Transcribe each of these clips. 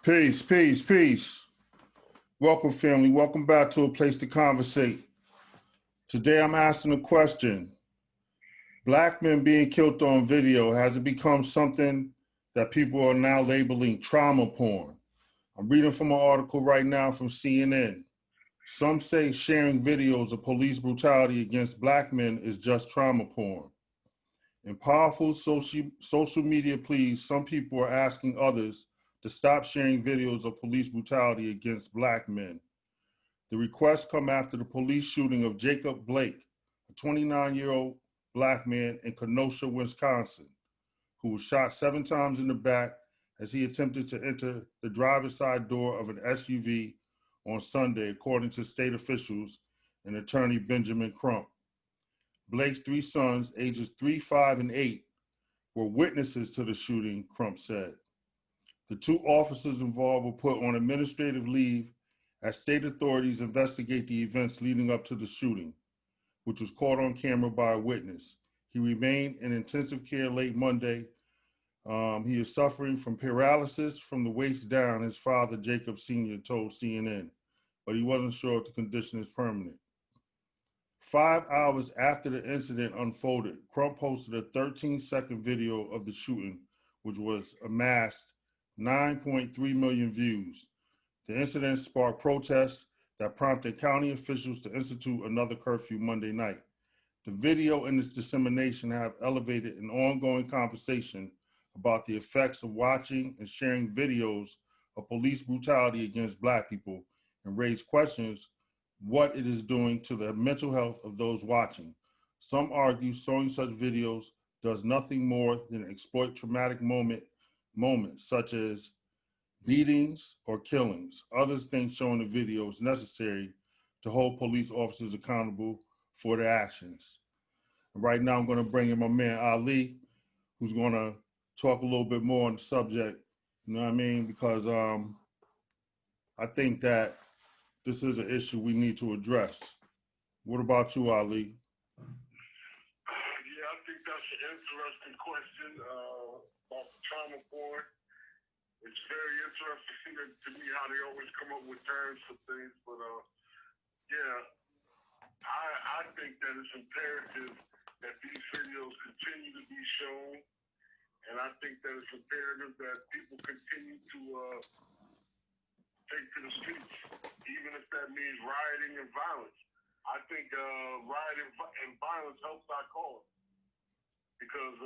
Peace, peace, peace. Welcome, family. Welcome back to A Place to Conversate. Today I'm asking a question. Black men being killed on video, has it become something that people are now labeling trauma porn? I'm reading from an article right now from CNN. Some say sharing videos of police brutality against black men is just trauma porn. In powerful social media pleas, some people are asking others to stop sharing videos of police brutality against black men. The requests come after the police shooting of Jacob Blake, a 29-year-old black man in Kenosha, Wisconsin, who was shot 7 times in the back as he attempted to enter the driver's side door of an SUV on Sunday, according to state officials and attorney Benjamin Crump. Blake's 3 sons, ages 3, 5, and 8, were witnesses to the shooting, Crump said. The 2 officers involved were put on administrative leave as state authorities investigate the events leading up to the shooting, which was caught on camera by a witness. He remained in intensive care late Monday. He is suffering from paralysis from the waist down, his father, Jacob Sr., told CNN, but he wasn't sure if the condition is permanent. 5 hours after the incident unfolded, Crump posted a 13-second video of the shooting, which was amassed 9.3 million views. The incident sparked protests that prompted county officials to institute another curfew Monday night. The video and its dissemination have elevated an ongoing conversation about the effects of watching and sharing videos of police brutality against black people and raised questions what it is doing to the mental health of those watching. Some argue showing such videos does nothing more than exploit traumatic moments such as beatings or killings. Others think showing the video is necessary to hold police officers accountable for their actions. And right now I'm going to bring in my man Ali, who's going to talk a little bit more on the subject, you know what I mean? Because I think that this is an issue we need to address. What about you, Ali? Yeah, I think that's an interesting question about the trauma porn. It's very interesting to me how they always come up with terms for things, but yeah, I think that it's imperative that these videos continue to be shown, and I think that it's imperative that people continue to take to the streets, even if that means rioting and violence. I think rioting and violence helps our cause, because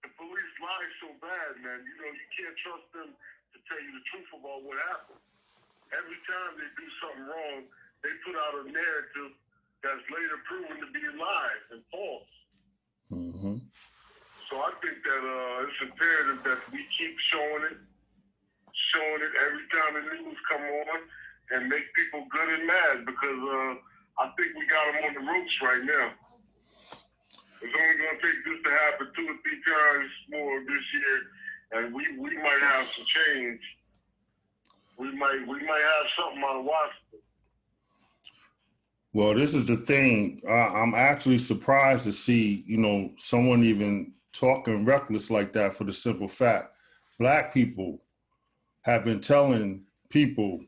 the police lie so bad, man. You know, you can't trust them to tell you the truth about what happened. Every time they do something wrong, they put out a narrative that's later proven to be lies and false. Mm-hmm. So I think that it's imperative that we keep showing it every time the news come on, and make people good and mad, because I think we got them on the ropes right now. It's only going to take this to happen 2 or 3 times more this year, and we might have some change. We might have something out of Washington. Well, this is the thing. I'm actually surprised to see, someone even talking reckless like that, for the simple fact black people have been telling people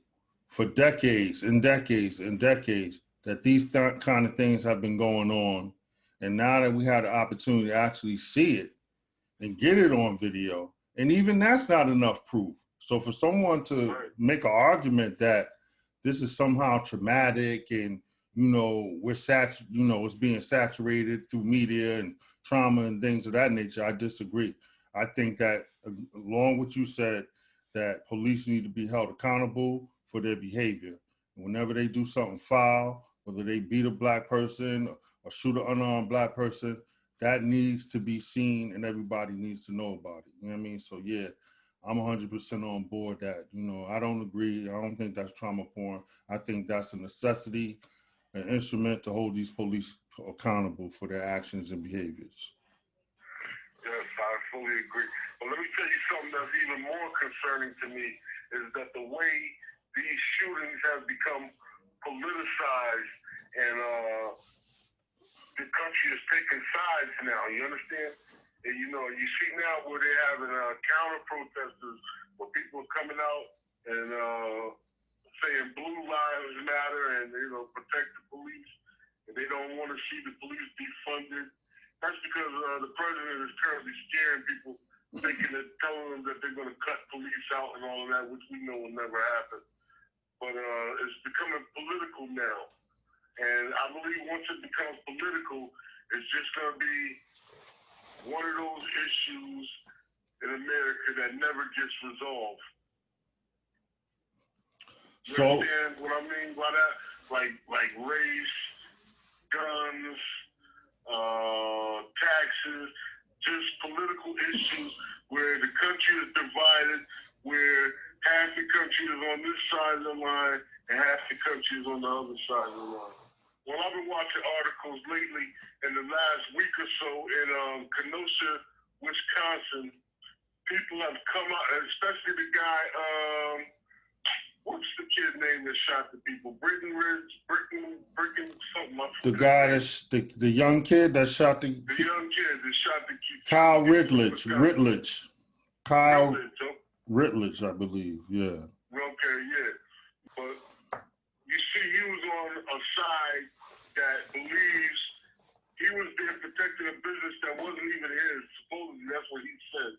for decades and decades and decades that these kind of things have been going on. And now that we had the opportunity to actually see it and get it on video, and even that's not enough proof. So for someone to make an argument that this is somehow traumatic and, it's being saturated through media and trauma and things of that nature, I disagree. I think that, along with what you said, that police need to be held accountable for their behavior. Whenever they do something foul, whether they beat a black person or shoot an unarmed black person, that needs to be seen and everybody needs to know about it. You know what I mean? So yeah, I'm 100% on board that, I don't agree. I don't think that's trauma porn. I think that's a necessity, an instrument to hold these police accountable for their actions and behaviors. Yes, I fully agree. But let me tell you something that's even more concerning to me, is that the way these shootings have become politicized, and the country is taking sides now. You understand? And you see now where they're having counter protesters, where people are coming out and saying Blue Lives Matter and protect the police, and they don't want to see the police defunded. That's because the president is currently scaring people, telling them that they're going to cut police out and all of that, which we know will never happen. But it's becoming political now. And I believe once it becomes political, it's just going to be one of those issues in America that never gets resolved. You understand what I mean by that? Like race, guns, taxes, just political issues where the country is divided, where half the country is on this side of the line and half the country is on the other side of the line. Well, I've been watching articles lately in the last week or so in Kenosha, Wisconsin. People have come out, especially the guy, what's the kid name that shot the people? Bricken something. The guy that's the young kid that shot the young kid that shot the kid. Kyle Ritledge. Kyle Ritledge, I believe. Yeah. Okay, yeah. But you see, he was on a side that believes he was there protecting a business that wasn't even his. Supposedly, that's what he said.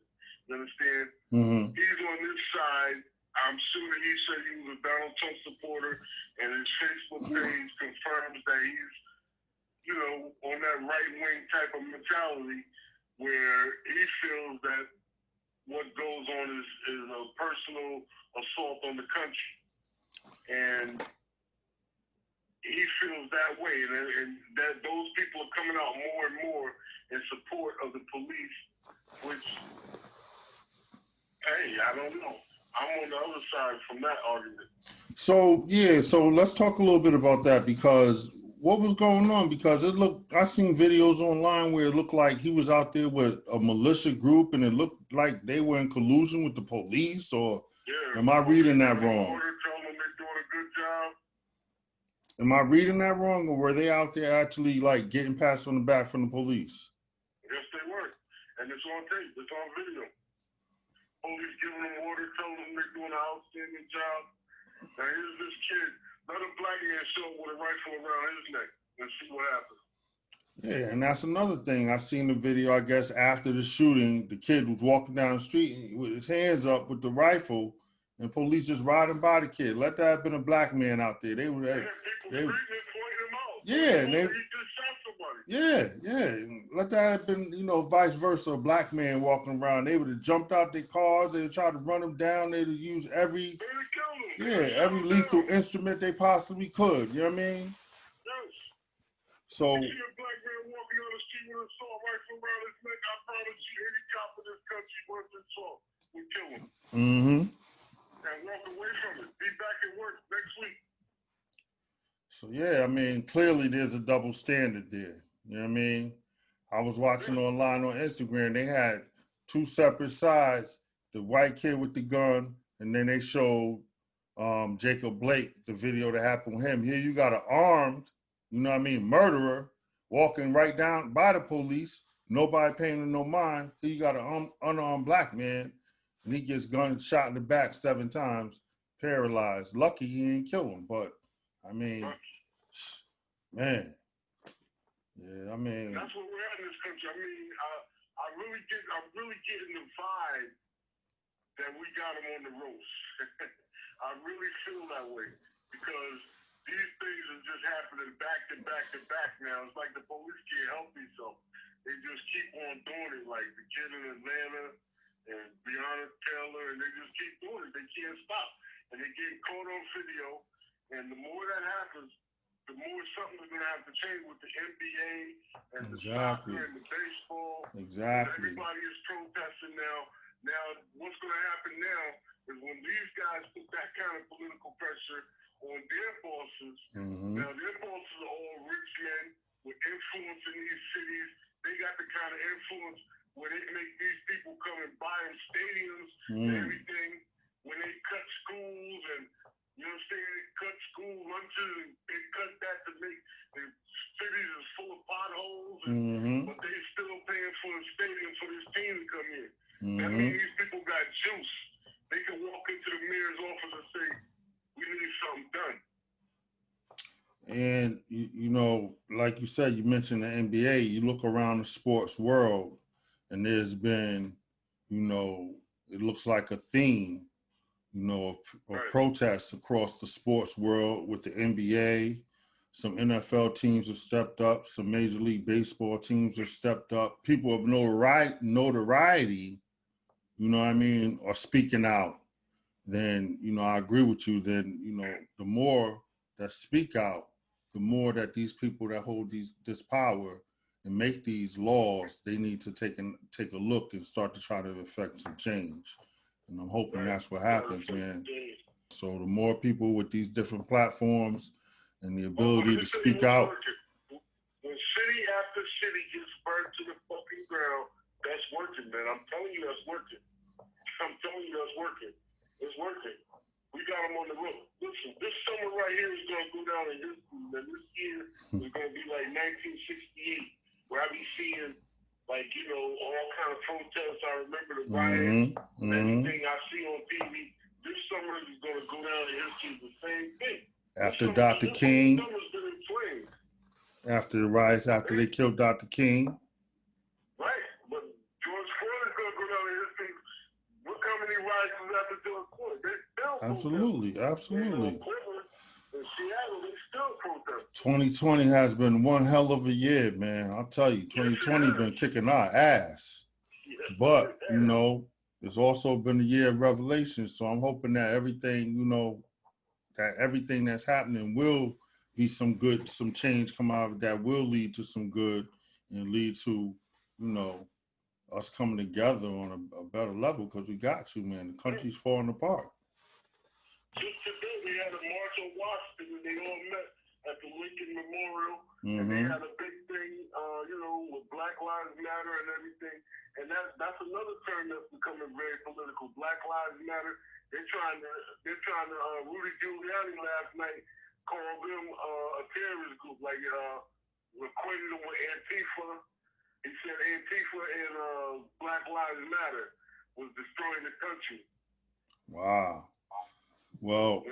You understand? Mm-hmm. He's on this side. I'm sure that he said he was a Donald Trump supporter, and his Facebook page confirms that he's, on that right-wing type of mentality where he feels that what goes on is a personal assault on the country. And he feels that way, and that those people are coming out more and more in support of the police, which, hey, I don't know. I'm on the other side from that argument. So let's talk a little bit about that, because what was going on? Because I seen videos online where it looked like he was out there with a militia group, and it looked like they were in collusion with the police, or am I reading that wrong? Telling them they're doing a good job. Am I reading that wrong, or were they out there actually like getting pats on the back from the police? Yes, they were. And it's on tape. It's on video. Police giving them order, telling them they're doing an outstanding job. Now here's this kid. Let a black man show up with a rifle around his neck and see what happens. Yeah, and that's another thing. I seen the video, I guess, after the shooting, the kid was walking down the street with his hands up with the rifle, and police just riding by the kid. Let that have been a black man out there. They were people pointing him out. Yeah, and he just shot somebody. Yeah. Let that have been, vice versa, a black man walking around. They would have jumped out their cars, they would try to run him down, they would use every lethal instrument they possibly could. You know what I mean? Yes. So you see a black man walking on the street with an assault rifle around his neck, I promise you any cop in this country worth his salt would kill him. Mm-hmm. And walk away from it. Be back at work next week. So yeah, I mean, clearly there's a double standard there. You know what I mean? I was watching online on Instagram, they had two separate sides, the white kid with the gun, and then they showed Jacob Blake, the video that happened with him. Here you got an armed, murderer walking right down by the police, nobody paying him no mind. Here you got an unarmed black man, and he gets shot in the back 7 times, paralyzed. Lucky he didn't kill him, but I mean, man. Yeah, I mean. That's what we're at in this country. I mean, I'm really getting the vibe that we got him on the roast. I really feel that way because these things are just happening back to back to back now. It's like the police can't help themselves. They just keep on doing it, like the kid in Atlanta and Breonna Taylor, and they just keep doing it. They can't stop. And they get caught on video, and the more that happens, the more something's going to have to change with the NBA and the soccer and the baseball. Exactly. Everybody is protesting now. Now, what's going to happen now is when these guys put that kind of political pressure on their bosses, now their bosses are all rich men with influence in these cities. They got the kind of influence where they make these people come and buy them stadiums and everything. When they cut schools and you know what I'm saying? They cut school lunches and they cut that to make the cities is full of potholes, but they still paying for the stadium for the mean these people got juice. They can walk into the mayor's office and say, we need something done. And, you know, like you said, you mentioned the NBA, you look around the sports world and there's been, you know, it looks like a theme, you know, of protests across the sports world with the NBA. Some NFL teams have stepped up. Some Major League Baseball teams have stepped up. People of notoriety, you know what I mean, are speaking out. Then, you know, I agree with you. Then, you know, the more that speak out, the more that these people that hold this power and make these laws, they need to take a look and start to try to affect some change. And I'm hoping that's what happens, man. So the more people with these different platforms and the ability to speak out. When city after city gets burned to the fucking ground, that's working, man. I'm telling you, that's working. I'm telling you, that's working. It's working. We got them on the road. Listen, this summer right here is going to go down in history, man. This year is going to be like 1968, where I be seeing, like, you know, all kind of protests. I remember the riots and everything I see on TV. This summer is going to go down in history the same thing. After Dr. King, after the riots, after they killed Dr. King. Right, but George Floyd is going to go down in history. Look how many riots was after George Floyd. They still absolutely. In Seattle, they still protest. 2020 has been one hell of a year, man. I'll tell you, 2020 been kicking our ass. Yes, but, you know, it's also been a year of revelation. So I'm hoping that everything, you know, that everything that's happening will be some change come out of it that will lead to some good and lead to, you know, us coming together on a better level, because we got to, man. The country's falling apart. Just today, they had a march on Washington, and they all met at the Lincoln Memorial, and they had a big thing, you know, with Black Lives Matter and everything. And that's another term that's becoming very political. Black Lives Matter. They're trying to. Rudy Giuliani last night called them a terrorist group, like equated them with Antifa. He said Antifa and Black Lives Matter was destroying the country. Wow. Well,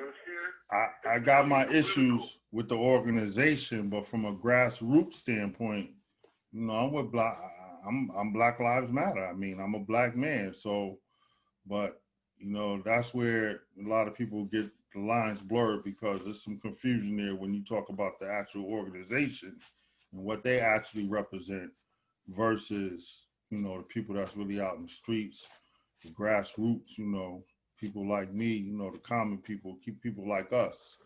I got my issues with the organization, but from a grassroots standpoint, you know, I'm Black Lives Matter. I mean, I'm a black man, so, but, you know, that's where a lot of people get the lines blurred, because there's some confusion there when you talk about the actual organization and what they actually represent versus, you know, the people that's really out in the streets, the grassroots, you know, people like me, you know, the common people, people like us.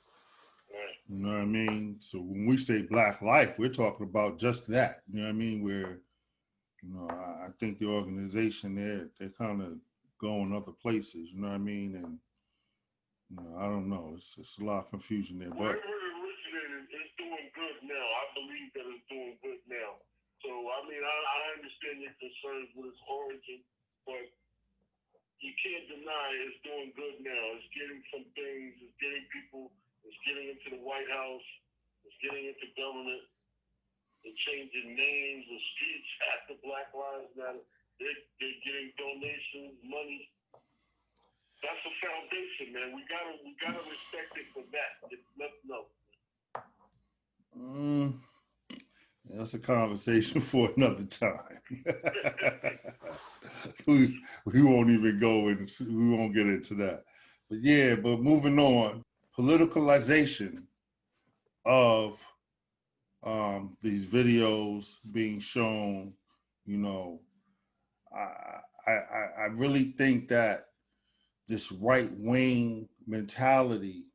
You know what I mean? So when we say Black life, we're talking about just that. You know what I mean? Where, you know, I think the organization they're kind of going other places. You know what I mean? And you know, I don't know. It's a lot of confusion there. But wherever it originated, it's doing good now. I believe that it's doing good now. So I mean, I understand your concerns with its origin, but you can't deny it's doing good now. It's getting some things. It's getting people. It's getting into the White House. It's getting into government. They're changing names of streets after Black Lives Matter. They're getting donations, money. That's the foundation, man. We gotta respect it for that. It's nothing else. That's a conversation for another time. we won't even go and we won't get into that. But yeah, but moving on, politicalization of these videos being shown, you know, I really think that this right-wing mentality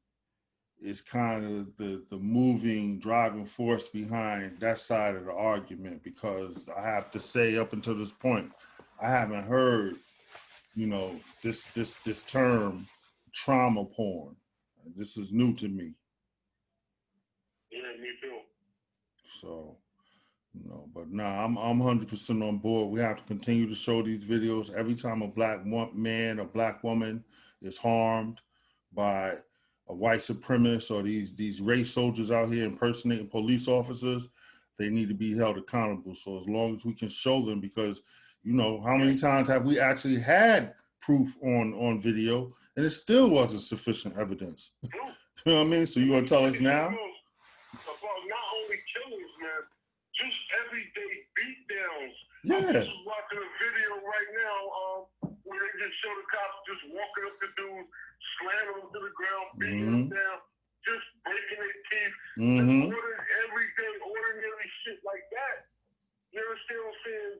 is kind of the moving, driving force behind that side of the argument, because I have to say, up until this point, I haven't heard, you know, this term trauma porn. This is new to me. Yeah, me too. So, you know, but nah, I'm 100% on board. We have to continue to show these videos every time a black man or black woman is harmed by a white supremacist or these race soldiers out here impersonating police officers. They need to be held accountable. So as long as we can show them, because You know, how many times have we actually had proof on video and it still wasn't sufficient evidence? You know what I mean? So you gonna tell us now? About not only killings, man, just everyday beatdowns. Yeah. I'm just watching a video right now where they just show the cops just walking up the dude, slamming him to the ground, beating him down, just breaking their teeth. Just everyday, ordinary shit like that. You understand what I'm saying?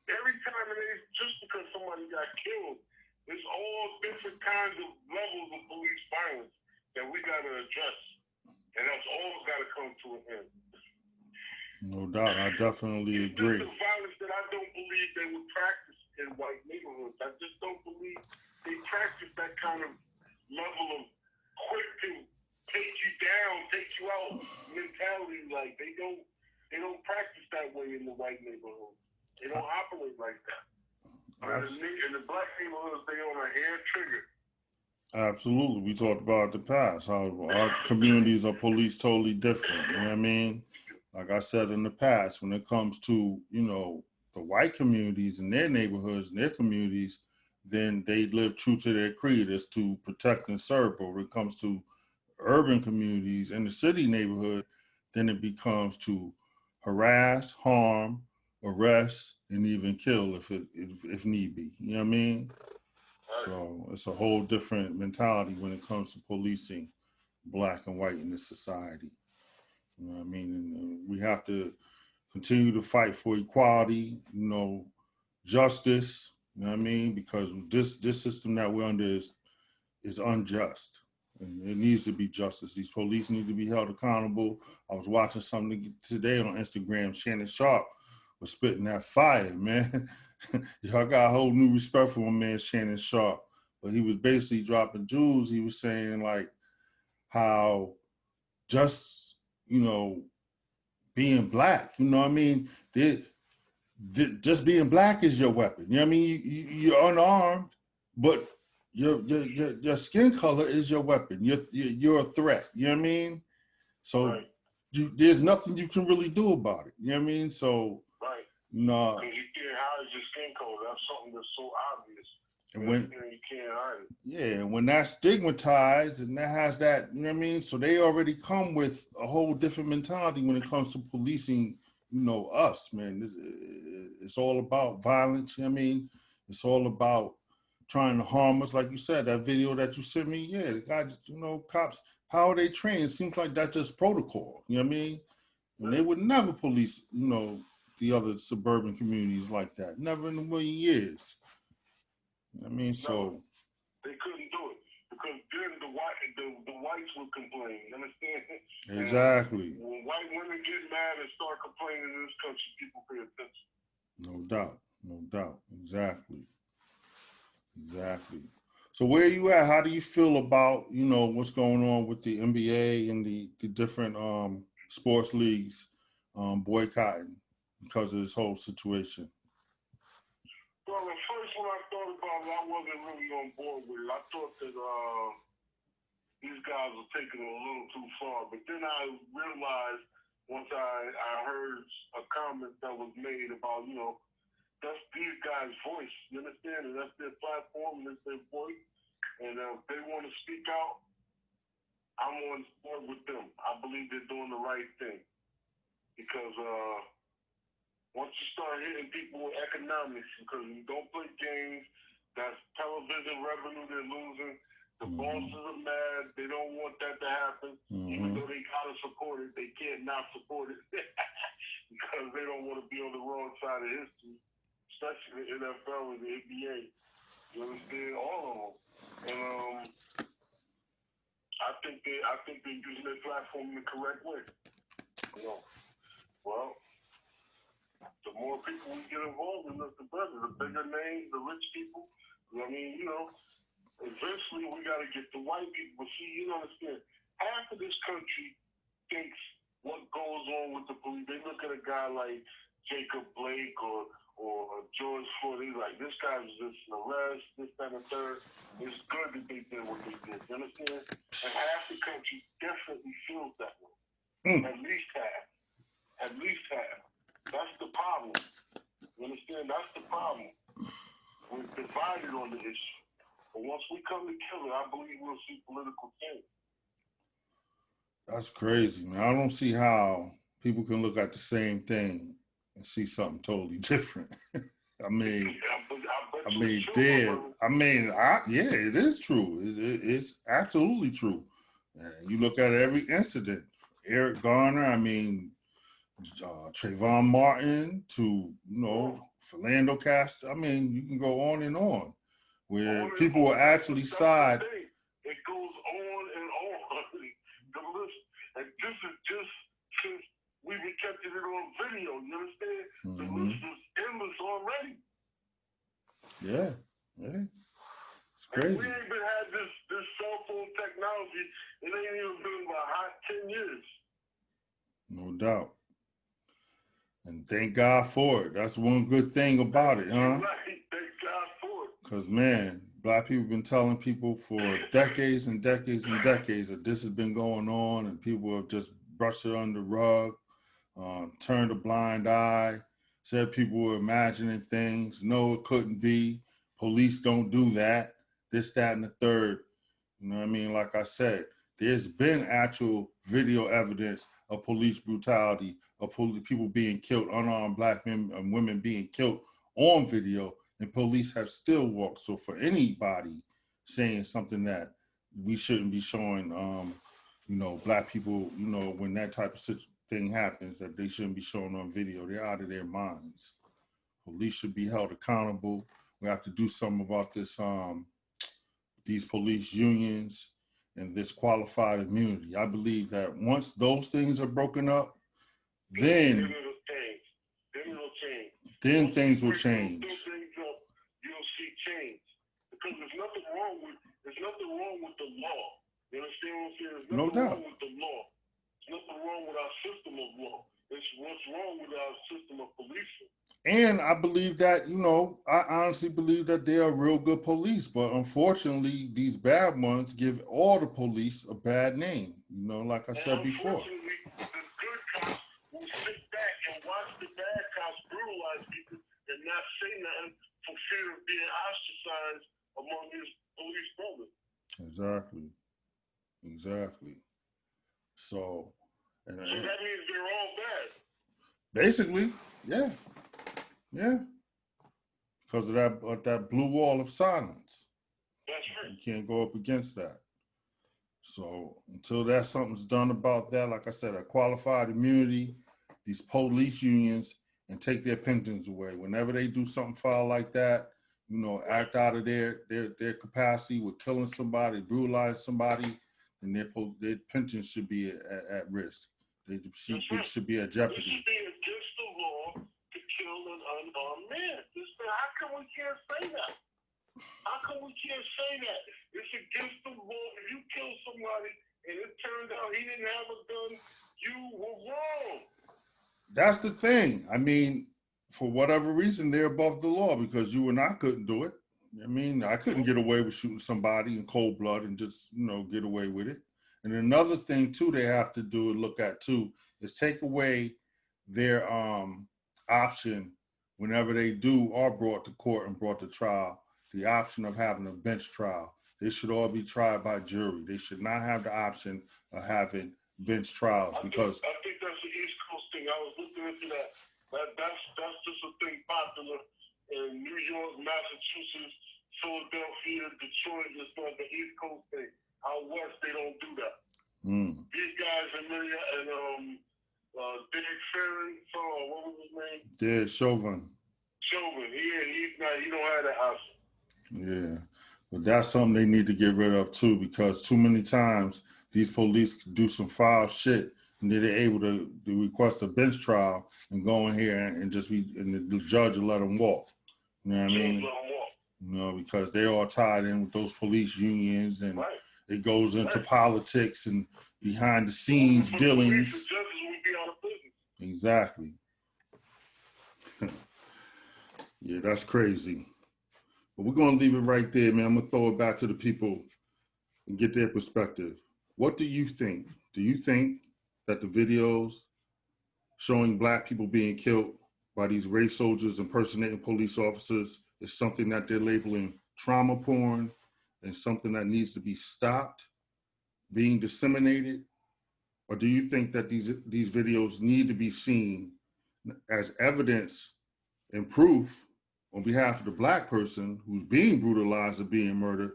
Every time it is just because somebody got killed, there's all different kinds of levels of police violence that we got to address. And that's all got to come to an end. No doubt. I definitely agree. It's just the violence that I don't believe they would practice in white neighborhoods. I just don't believe they practice that kind of level of quick to take you down, take you out mentality. Like they don't practice that way in the white neighborhood. They don't operate like that. In the black neighborhoods, they on a hair trigger. Absolutely. We talked about the past, how our communities are policed totally different. You know what I mean? Like I said in the past, when it comes to, you know, the white communities and their neighborhoods and their communities, then they live true to their creed as to protect and serve. But when it comes to urban communities and the city neighborhood, then it becomes to harass, harm, arrest, and even kill if need be. You know what I mean? So it's a whole different mentality when it comes to policing black and white in this society. You know what I mean? And we have to continue to fight for equality, you know, justice, you know what I mean? Because this system that we're under is unjust. And it needs to be justice. These police need to be held accountable. I was watching something today on Instagram. Shannon Sharp was spitting that fire, man. Y'all got a whole new respect for my man Shannon Sharp. But he was basically dropping jewels. He was saying like how just, you know, being black, you know what I mean? Just being black is your weapon. You know what I mean? You're unarmed, but your skin color is your weapon. You're a threat. You know what I mean? So there's nothing you can really do about it. You know what I mean? So no. Because you can't hide your skin color. That's something that's so obvious. And when you can't hide it. Yeah, when that's stigmatized and that has that, you know what I mean? So they already come with a whole different mentality when it comes to policing, you know, us, man. It's all about violence, you know what I mean? It's all about trying to harm us. Like you said, that video that you sent me, yeah, the guy, you know, cops, how are they trained? It seems like that's just protocol, you know what I mean? And they would never police, you know, the other suburban communities like that. Never in a million years. I mean, so they couldn't do it because then the whites would complain. You understand? Exactly. And when white women get mad and start complaining in this country, people pay attention. No doubt. Exactly. So where are you at? How do you feel about, you know, what's going on with the NBA and the different sports leagues boycotting because of this whole situation? Well, at first when I thought about it, I wasn't really on board with it. I thought that these guys were taking it a little too far. But then I realized once I heard a comment that was made about, you know, that's these guys' voice. You understand? And that's their platform and that's their voice. And if they want to speak out, I'm on board with them. I believe they're doing the right thing. Because once you start hitting people with economics, because you don't play games, that's television revenue they're losing. The bosses are mad. They don't want that to happen. Even though they gotta support it, they can't not support it because they don't want to be on the wrong side of history, especially the NFL and the NBA. You understand? All of them. And I think they're using their platform in the correct way. You know, well, the more people we get involved in, the better. The bigger names, the rich people. I mean, you know, eventually we got to get the white people. But see, you don't understand. Half of this country thinks what goes on with the police. They look at a guy like Jacob Blake or George Floyd. He's like, this guy was just an arrest, this, that, and third. It's good that they did what they did. You understand? And half the country definitely feels that way. At least half. That's the problem. You understand? That's the problem. together, I believe we'll see political change. That's crazy, man. I don't see how people can look at the same thing and see something totally different. I mean, yeah, it is true. It's absolutely true. You look at every incident, Eric Garner, I mean, Trayvon Martin to, Philando Castro. I mean, you can go on and on where people will actually side. It goes on and on. The list, and this is just since we've been catching it on video. You understand? The list is endless already. Yeah. It's crazy. And we ain't been had this cell phone technology. It ain't even been about hot 10 years. No doubt. And thank God for it. That's one good thing about it, huh? Right. Thank God for it. Because, man, Black people have been telling people for decades and decades and decades that this has been going on, and people have just brushed it under the rug, turned a blind eye, said people were imagining things. No, it couldn't be. Police don't do that. This, that, and the third. You know what I mean? Like I said, there's been actual video evidence of police brutality, of people being killed, unarmed Black men and women being killed on video, and police have still walked. So for anybody saying something that we shouldn't be showing, Black people, when that type of thing happens, that they shouldn't be shown on video, they're out of their minds. Police should be held accountable. We have to do something about this, these police unions and this qualified immunity. I believe that once those things are broken up, then it'll change. Then things will change. You'll see change. Because there's nothing wrong with the law. You understand what I'm saying? There's nothing wrong with the law. There's nothing wrong with our system of law. It's what's wrong with our system of policing. And I believe that, I honestly believe that they are real good police, but unfortunately, these bad ones give all the police a bad name, like I said before. Unfortunately, the good cops will sit back and watch the bad cops brutalize people and not say nothing for fear of being ostracized among his police brothers. Exactly. So that means they're all bad. Basically, yeah. Yeah, because of that blue wall of silence. That's right. You can't go up against that. So until something's done about that, like I said, a qualified immunity, these police unions, and take their pensions away. Whenever they do something foul like that, act out of their capacity with killing somebody, brutalizing somebody, and their pensions should be at risk. They should be at jeopardy. It should be against the law to kill an unarmed man. How come we can't say that? It's against the law. If you kill somebody and it turned out he didn't have a gun, you were wrong. That's the thing. I mean, for whatever reason, they're above the law because you and I couldn't do it. I mean, I couldn't get away with shooting somebody in cold blood and just, get away with it. And another thing, too, they have to do and look at, too, is take away their option whenever they are brought to court and brought to trial, the option of having a bench trial. They should all be tried by jury. They should not have the option of having bench trials because I think that's the East Coast thing. I was looking into that. That's just a thing popular in New York, Massachusetts, Philadelphia, Detroit. It's like the East Coast thing. Out west, they don't do that. These guys in Minneapolis, Derek Ferry, what was his name? Derek Chauvin. He don't have that option. Yeah, but that's something they need to get rid of too, because too many times these police do some foul shit and they're able to request a bench trial and go in here and the judge will let them walk. You know what I mean? Because they're all tied in with those police unions and it goes into politics and behind the scenes dealings. Judges would be out of business. Exactly. Yeah, that's crazy. But we're going to leave it right there, man. I'm going to throw it back to the people and get their perspective. What do you think? Do you think that the videos showing Black people being killed by these race soldiers impersonating police officers is something that they're labeling trauma porn? and something that needs to be stopped being disseminated? Or do you think that these videos need to be seen as evidence and proof on behalf of the Black person who's being brutalized or being murdered,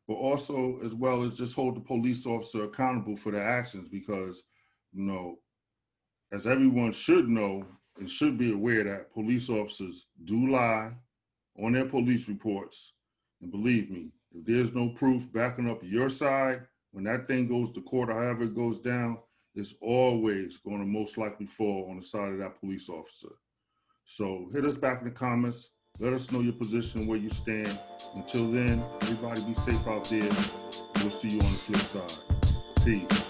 but also as well as just hold the police officer accountable for their actions? Because, you know, as everyone should know and should be aware, that police officers do lie on their police reports. And believe me, if there's no proof backing up your side, when that thing goes to court or however it goes down, it's always going to most likely fall on the side of that police officer. So hit us back in the comments. Let us know your position and where you stand. Until then, everybody be safe out there. We'll see you on the flip side. Peace.